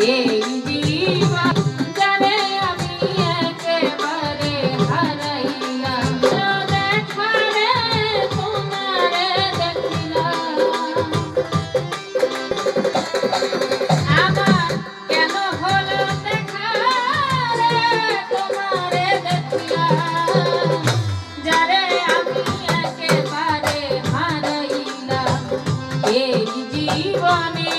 এই জীবন যারে আমি একেবারে হারাইলাম দেখারে তোমারে দেখিলাম আমার কেন হলো দেখারে তোমারে দেখিলাম যারে আমি একেবারে হারাইলাম এই জীবনে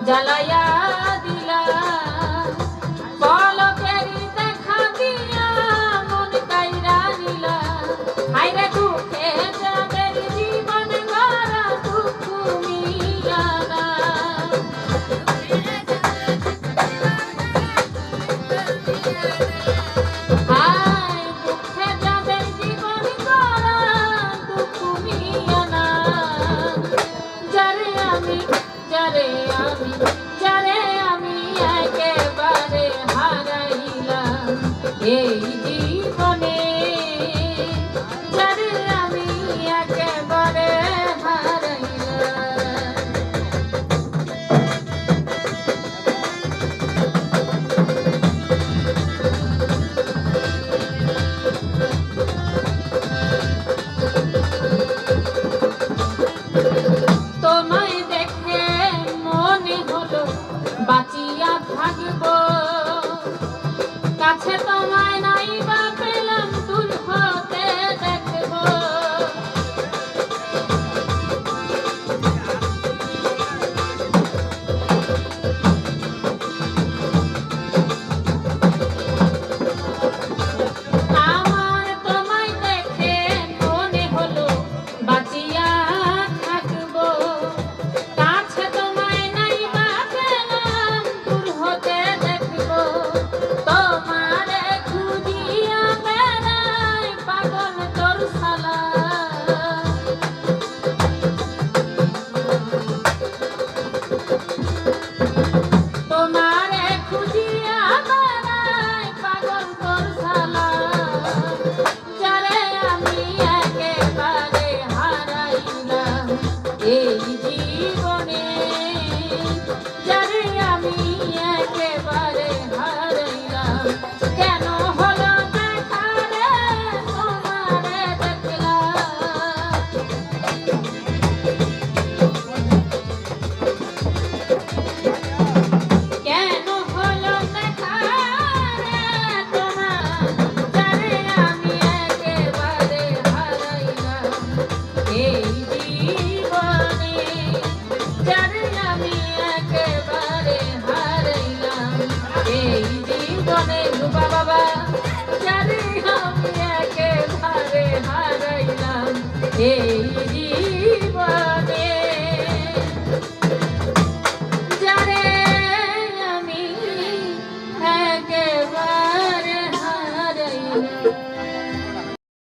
জ্বালায়া দিলা পলকেরি দেখা দিয়া মন কাইরা নিলা হায়রে দুঃখে যাদের জীবন গড়া দুঃখ মিলানা হায় দুঃখে যাদের জীবন গড়া দুঃখ মিলানা যারে আমি একেবারে হারাইলাম এই জীবনে যারে আমি একেবারে হারাইলাম তোমায় দেখে মনে হলো বাঁচিয়া থাকবো কাছে তোমায় নাই বা পেলাম দূর হতে দেখবো আমার তোমায় দেখে মনে হলো বাঁচিয়া থাকবো কাছে তোমায় নাই বা পেলাম দূর হতে দেখবো তোমারে খুঁজিয়া বেড়াই পাগল তোর শালা তোমারে খুঁজিয়া বেড়াই পাগল তোর শালা যারে আমি একেবারে হারাইলাম এই জীবনে যারে আমি একেবারে হারাইলাম কেন হলো দেখা রে তোমারে দেখলাম কেন হলো দেখা রে তোমার যারে আমি একেবারে হারাইলাম এই জীবনে যারে আমি একেবারে হারাইলাম এই জীবনে রূপা বাবা যারে আমি একেবারে হারাইলাম এই